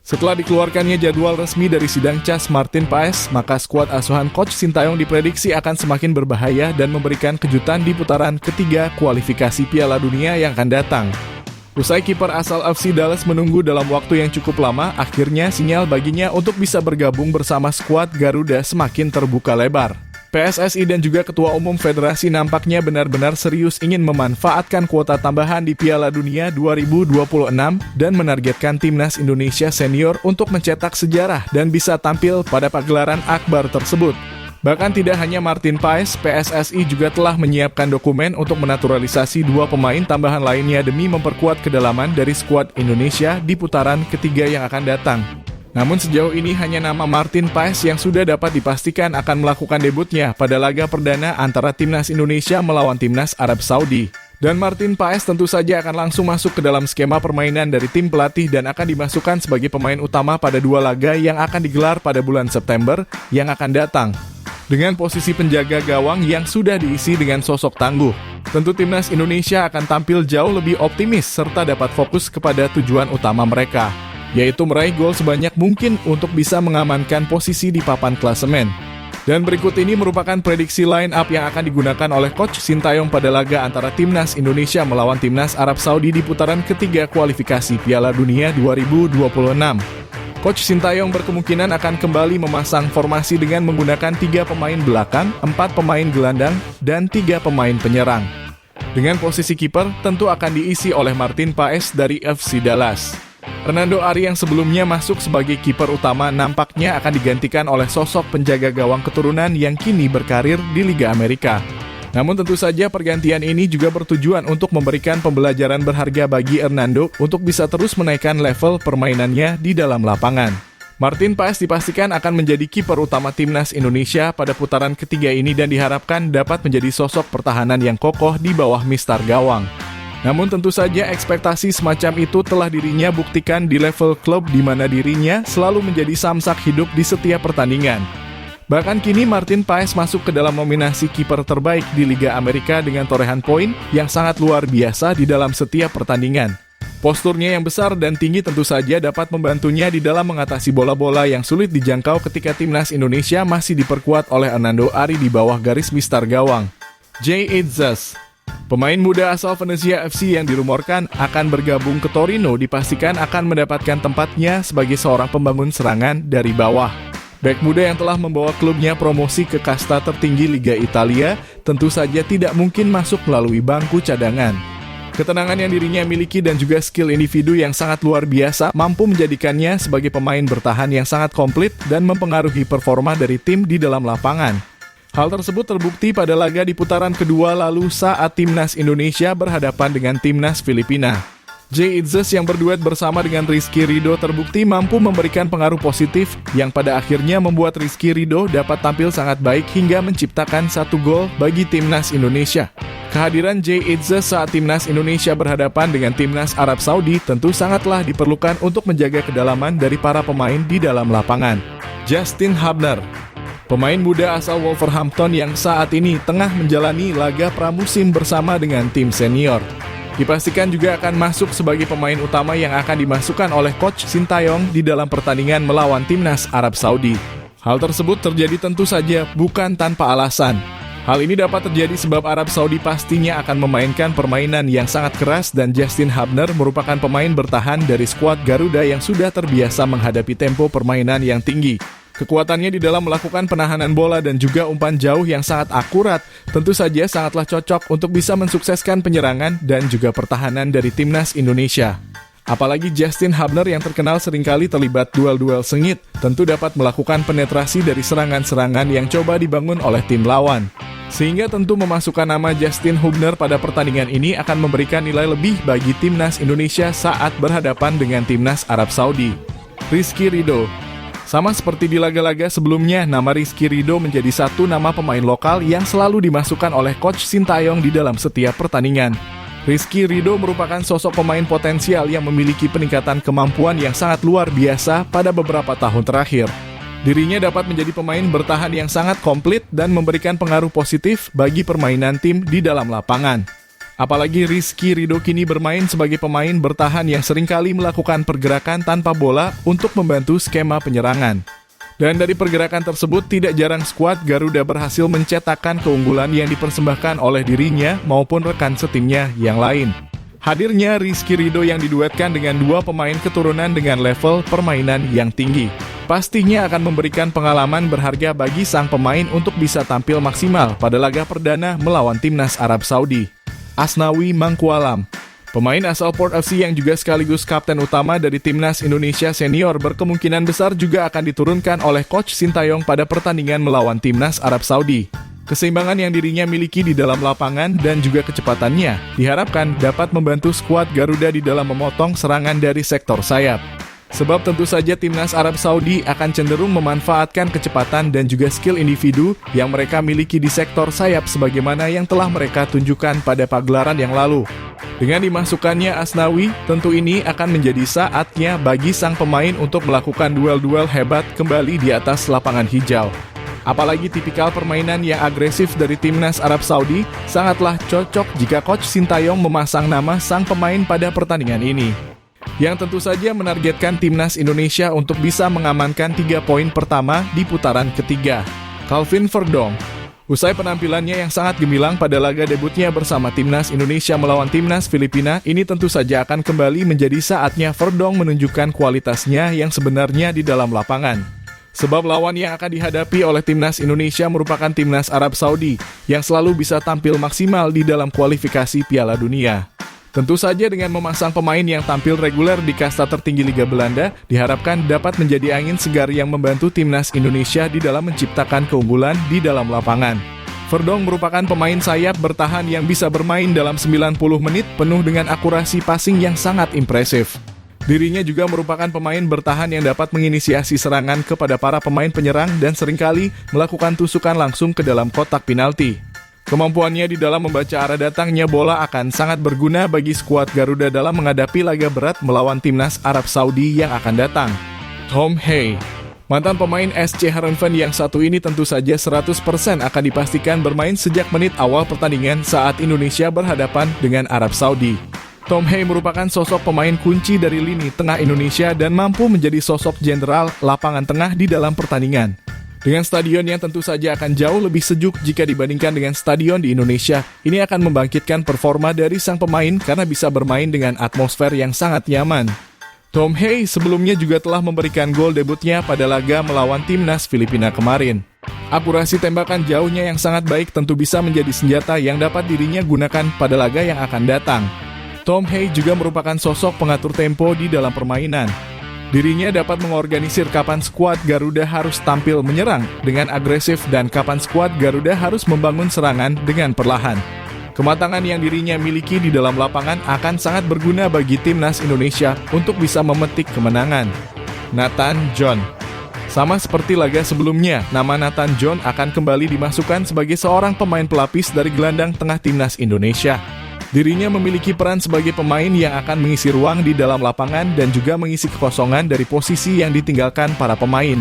Setelah dikeluarkannya jadwal resmi dari sidang CAS Martin Paes, maka skuad asuhan Coach Sintayong diprediksi akan semakin berbahaya dan memberikan kejutan di putaran ketiga kualifikasi Piala Dunia yang akan datang. Usai kiper asal FC Dallas menunggu dalam waktu yang cukup lama, akhirnya sinyal baginya untuk bisa bergabung bersama skuad Garuda semakin terbuka lebar. PSSI dan juga Ketua Umum Federasi nampaknya benar-benar serius ingin memanfaatkan kuota tambahan di Piala Dunia 2026 dan menargetkan timnas Indonesia senior untuk mencetak sejarah dan bisa tampil pada pagelaran akbar tersebut. Bahkan tidak hanya Martin Paes, PSSI juga telah menyiapkan dokumen untuk menaturalisasi 2 pemain tambahan lainnya demi memperkuat kedalaman dari skuad Indonesia di putaran ketiga yang akan datang. Namun sejauh ini hanya nama Martin Paes yang sudah dapat dipastikan akan melakukan debutnya pada laga perdana antara timnas Indonesia melawan timnas Arab Saudi. Dan Martin Paes tentu saja akan langsung masuk ke dalam skema permainan dari tim pelatih dan akan dimasukkan sebagai pemain utama pada 2 laga yang akan digelar pada bulan September yang akan datang. Dengan posisi penjaga gawang yang sudah diisi dengan sosok tangguh, tentu timnas Indonesia akan tampil jauh lebih optimis serta dapat fokus kepada tujuan utama mereka, yaitu meraih gol sebanyak mungkin untuk bisa mengamankan posisi di papan klasemen. Dan berikut ini merupakan prediksi line up yang akan digunakan oleh Coach Sintayong pada laga antara timnas Indonesia melawan timnas Arab Saudi di putaran ketiga kualifikasi Piala Dunia 2026. Coach Sintayong berkemungkinan akan kembali memasang formasi dengan menggunakan 3 pemain belakang, 4 pemain gelandang, dan 3 pemain penyerang. Dengan posisi kiper tentu akan diisi oleh Martin Paes dari FC Dallas. Hernando Ari yang sebelumnya masuk sebagai kiper utama nampaknya akan digantikan oleh sosok penjaga gawang keturunan yang kini berkarir di Liga Amerika. Namun tentu saja pergantian ini juga bertujuan untuk memberikan pembelajaran berharga bagi Hernando untuk bisa terus menaikkan level permainannya di dalam lapangan. Martin Paes dipastikan akan menjadi kiper utama timnas Indonesia pada putaran ketiga ini dan diharapkan dapat menjadi sosok pertahanan yang kokoh di bawah mistar gawang. Namun tentu saja ekspektasi semacam itu telah dirinya buktikan di level klub di mana dirinya selalu menjadi samsak hidup di setiap pertandingan. Bahkan kini Martin Paes masuk ke dalam nominasi kiper terbaik di Liga Amerika dengan torehan poin yang sangat luar biasa di dalam setiap pertandingan. Posturnya yang besar dan tinggi tentu saja dapat membantunya di dalam mengatasi bola-bola yang sulit dijangkau ketika timnas Indonesia masih diperkuat oleh Hernando Ari di bawah garis mistar gawang. Jay Itzes, pemain muda asal Venezia FC yang dirumorkan akan bergabung ke Torino, dipastikan akan mendapatkan tempatnya sebagai seorang pembangun serangan dari bawah. Bek muda yang telah membawa klubnya promosi ke kasta tertinggi Liga Italia tentu saja tidak mungkin masuk melalui bangku cadangan. Ketenangan yang dirinya miliki dan juga skill individu yang sangat luar biasa mampu menjadikannya sebagai pemain bertahan yang sangat komplit dan mempengaruhi performa dari tim di dalam lapangan. Hal tersebut terbukti pada laga di putaran kedua lalu saat timnas Indonesia berhadapan dengan timnas Filipina. Jay Itzes yang berduet bersama dengan Rizky Ridho terbukti mampu memberikan pengaruh positif yang pada akhirnya membuat Rizky Ridho dapat tampil sangat baik hingga menciptakan 1 gol bagi timnas Indonesia. Kehadiran Jay Itzes saat timnas Indonesia berhadapan dengan timnas Arab Saudi tentu sangatlah diperlukan untuk menjaga kedalaman dari para pemain di dalam lapangan. Justin Hubner, pemain muda asal Wolverhampton yang saat ini tengah menjalani laga pramusim bersama dengan tim senior, dipastikan juga akan masuk sebagai pemain utama yang akan dimasukkan oleh Coach Sintayong di dalam pertandingan melawan timnas Arab Saudi. Hal tersebut terjadi tentu saja bukan tanpa alasan. Hal ini dapat terjadi sebab Arab Saudi pastinya akan memainkan permainan yang sangat keras dan Justin Hubner merupakan pemain bertahan dari skuad Garuda yang sudah terbiasa menghadapi tempo permainan yang tinggi. Kekuatannya di dalam melakukan penahanan bola dan juga umpan jauh yang sangat akurat tentu saja sangatlah cocok untuk bisa mensukseskan penyerangan dan juga pertahanan dari timnas Indonesia. Apalagi Justin Hubner yang terkenal seringkali terlibat duel-duel sengit tentu dapat melakukan penetrasi dari serangan-serangan yang coba dibangun oleh tim lawan. Sehingga tentu memasukkan nama Justin Hubner pada pertandingan ini akan memberikan nilai lebih bagi timnas Indonesia saat berhadapan dengan timnas Arab Saudi. Rizky Ridho, sama seperti di laga-laga sebelumnya, nama Rizky Ridho menjadi satu nama pemain lokal yang selalu dimasukkan oleh Coach Sintayong di dalam setiap pertandingan. Rizky Ridho merupakan sosok pemain potensial yang memiliki peningkatan kemampuan yang sangat luar biasa pada beberapa tahun terakhir. Dirinya dapat menjadi pemain bertahan yang sangat komplit dan memberikan pengaruh positif bagi permainan tim di dalam lapangan. Apalagi Rizky Ridho kini bermain sebagai pemain bertahan yang seringkali melakukan pergerakan tanpa bola untuk membantu skema penyerangan. Dan dari pergerakan tersebut tidak jarang skuad Garuda berhasil mencetakkan keunggulan yang dipersembahkan oleh dirinya maupun rekan setimnya yang lain. Hadirnya Rizky Ridho yang diduetkan dengan dua pemain keturunan dengan level permainan yang tinggi pastinya akan memberikan pengalaman berharga bagi sang pemain untuk bisa tampil maksimal pada laga perdana melawan timnas Arab Saudi. Asnawi Mangkualam, pemain asal Port FC yang juga sekaligus kapten utama dari timnas Indonesia senior, berkemungkinan besar juga akan diturunkan oleh Coach Sintayong pada pertandingan melawan timnas Arab Saudi. Keseimbangan yang dirinya miliki di dalam lapangan dan juga kecepatannya diharapkan dapat membantu skuad Garuda di dalam memotong serangan dari sektor sayap. Sebab tentu saja timnas Arab Saudi akan cenderung memanfaatkan kecepatan dan juga skill individu yang mereka miliki di sektor sayap sebagaimana yang telah mereka tunjukkan pada pagelaran yang lalu. Dengan dimasukkannya Asnawi, tentu ini akan menjadi saatnya bagi sang pemain untuk melakukan duel-duel hebat kembali di atas lapangan hijau. Apalagi tipikal permainan yang agresif dari timnas Arab Saudi sangatlah cocok jika Coach Sintayong memasang nama sang pemain pada pertandingan ini, yang tentu saja menargetkan timnas Indonesia untuk bisa mengamankan 3 poin pertama di putaran ketiga. Calvin Verdong, usai penampilannya yang sangat gemilang pada laga debutnya bersama timnas Indonesia melawan timnas Filipina, ini tentu saja akan kembali menjadi saatnya Verdong menunjukkan kualitasnya yang sebenarnya di dalam lapangan. Sebab lawan yang akan dihadapi oleh timnas Indonesia merupakan timnas Arab Saudi yang selalu bisa tampil maksimal di dalam kualifikasi Piala Dunia. Tentu saja dengan memasang pemain yang tampil reguler di kasta tertinggi Liga Belanda, diharapkan dapat menjadi angin segar yang membantu timnas Indonesia di dalam menciptakan keunggulan di dalam lapangan. Verdong merupakan pemain sayap bertahan yang bisa bermain dalam 90 menit penuh dengan akurasi passing yang sangat impresif. Dirinya juga merupakan pemain bertahan yang dapat menginisiasi serangan kepada para pemain penyerang dan seringkali melakukan tusukan langsung ke dalam kotak penalti. Kemampuannya di dalam membaca arah datangnya bola akan sangat berguna bagi skuad Garuda dalam menghadapi laga berat melawan timnas Arab Saudi yang akan datang. Tom Hay, mantan pemain SC Heerenveen yang satu ini tentu saja 100% akan dipastikan bermain sejak menit awal pertandingan saat Indonesia berhadapan dengan Arab Saudi. Tom Hay merupakan sosok pemain kunci dari lini tengah Indonesia dan mampu menjadi sosok jenderal lapangan tengah di dalam pertandingan. Dengan stadion yang tentu saja akan jauh lebih sejuk jika dibandingkan dengan stadion di Indonesia, ini akan membangkitkan performa dari sang pemain karena bisa bermain dengan atmosfer yang sangat nyaman. Tom Hay sebelumnya juga telah memberikan gol debutnya pada laga melawan timnas Filipina kemarin. Akurasi tembakan jauhnya yang sangat baik tentu bisa menjadi senjata yang dapat dirinya gunakan pada laga yang akan datang. Tom Hay juga merupakan sosok pengatur tempo di dalam permainan. Dirinya dapat mengorganisir kapan skuad Garuda harus tampil menyerang dengan agresif dan kapan skuad Garuda harus membangun serangan dengan perlahan. Kematangan yang dirinya miliki di dalam lapangan akan sangat berguna bagi timnas Indonesia untuk bisa memetik kemenangan. Nathan John, sama seperti laga sebelumnya, nama Nathan John akan kembali dimasukkan sebagai seorang pemain pelapis dari gelandang tengah timnas Indonesia. Dirinya memiliki peran sebagai pemain yang akan mengisi ruang di dalam lapangan dan juga mengisi kekosongan dari posisi yang ditinggalkan para pemain.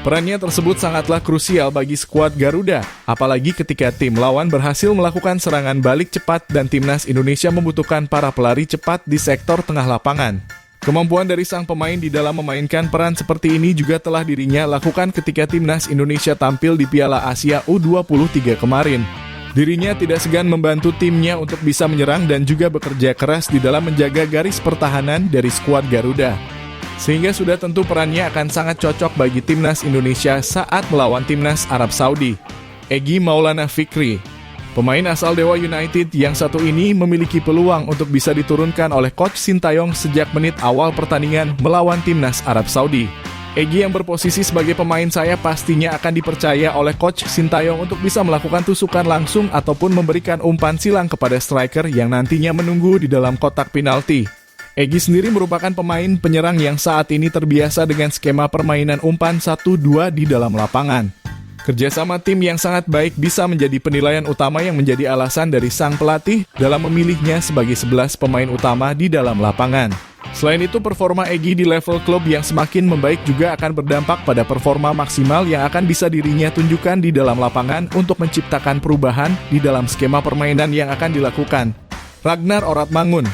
Perannya tersebut sangatlah krusial bagi skuad Garuda, apalagi ketika tim lawan berhasil melakukan serangan balik cepat dan timnas Indonesia membutuhkan para pelari cepat di sektor tengah lapangan. Kemampuan dari sang pemain di dalam memainkan peran seperti ini juga telah dirinya lakukan ketika timnas Indonesia tampil di Piala Asia U23 kemarin. Dirinya tidak segan membantu timnya untuk bisa menyerang dan juga bekerja keras di dalam menjaga garis pertahanan dari skuad Garuda. Sehingga sudah tentu perannya akan sangat cocok bagi timnas Indonesia saat melawan timnas Arab Saudi. Egy Maulana Fikri, pemain asal Dewa United yang satu ini memiliki peluang untuk bisa diturunkan oleh Coach Sintayong sejak menit awal pertandingan melawan timnas Arab Saudi. Egy yang berposisi sebagai pemain sayap pastinya akan dipercaya oleh Coach Sintayong untuk bisa melakukan tusukan langsung ataupun memberikan umpan silang kepada striker yang nantinya menunggu di dalam kotak penalti. Egy sendiri merupakan pemain penyerang yang saat ini terbiasa dengan skema permainan umpan 1-2 di dalam lapangan. Kerjasama tim yang sangat baik bisa menjadi penilaian utama yang menjadi alasan dari sang pelatih dalam memilihnya sebagai 11 pemain utama di dalam lapangan. Selain itu, performa Egy di level klub yang semakin membaik juga akan berdampak pada performa maksimal yang akan bisa dirinya tunjukkan di dalam lapangan untuk menciptakan perubahan di dalam skema permainan yang akan dilakukan. Ragnar Oratmangun.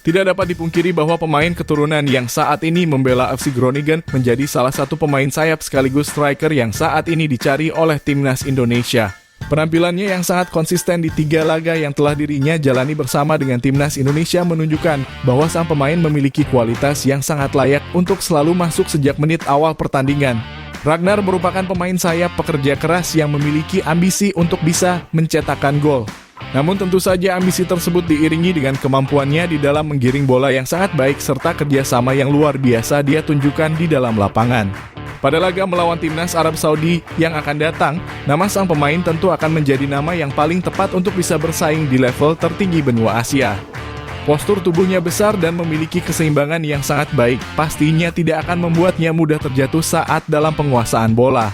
Tidak dapat dipungkiri bahwa pemain keturunan yang saat ini membela FC Groningen menjadi salah satu pemain sayap sekaligus striker yang saat ini dicari oleh timnas Indonesia. Penampilannya yang sangat konsisten di 3 laga yang telah dirinya jalani bersama dengan timnas Indonesia menunjukkan bahwa sang pemain memiliki kualitas yang sangat layak untuk selalu masuk sejak menit awal pertandingan. Ragnar merupakan pemain sayap pekerja keras yang memiliki ambisi untuk bisa mencetakkan gol. Namun tentu saja ambisi tersebut diiringi dengan kemampuannya di dalam menggiring bola yang sangat baik serta kerjasama yang luar biasa dia tunjukkan di dalam lapangan. Pada laga melawan timnas Arab Saudi yang akan datang, nama sang pemain tentu akan menjadi nama yang paling tepat untuk bisa bersaing di level tertinggi benua Asia. Postur tubuhnya besar dan memiliki keseimbangan yang sangat baik, pastinya tidak akan membuatnya mudah terjatuh saat dalam penguasaan bola.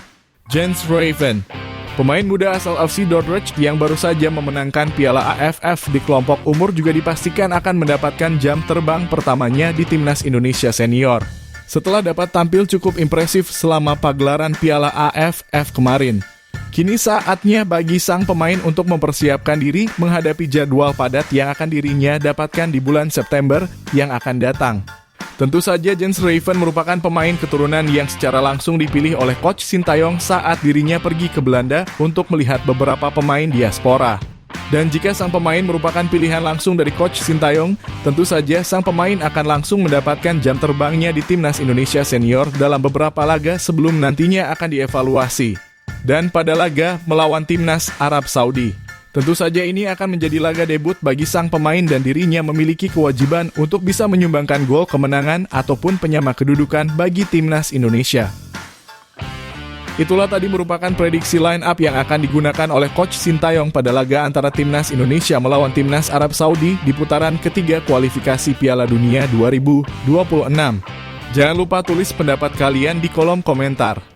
Jens Raven. Pemain muda asal FC Dordrecht yang baru saja memenangkan Piala AFF di kelompok umur juga dipastikan akan mendapatkan jam terbang pertamanya di Timnas Indonesia Senior. Setelah dapat tampil cukup impresif selama pagelaran Piala AFF kemarin, kini saatnya bagi sang pemain untuk mempersiapkan diri menghadapi jadwal padat yang akan dirinya dapatkan di bulan September yang akan datang. Tentu saja Jens Raven merupakan pemain keturunan yang secara langsung dipilih oleh Coach Sintayong saat dirinya pergi ke Belanda untuk melihat beberapa pemain diaspora. Dan jika sang pemain merupakan pilihan langsung dari Coach Sintayong, tentu saja sang pemain akan langsung mendapatkan jam terbangnya di Timnas Indonesia Senior dalam beberapa laga sebelum nantinya akan dievaluasi. Dan pada laga melawan Timnas Arab Saudi. Tentu saja ini akan menjadi laga debut bagi sang pemain dan dirinya memiliki kewajiban untuk bisa menyumbangkan gol kemenangan ataupun penyama kedudukan bagi Timnas Indonesia. Itulah tadi merupakan prediksi line up yang akan digunakan oleh Coach Sintayong pada laga antara Timnas Indonesia melawan Timnas Arab Saudi di putaran ketiga kualifikasi Piala Dunia 2026. Jangan lupa tulis pendapat kalian di kolom komentar.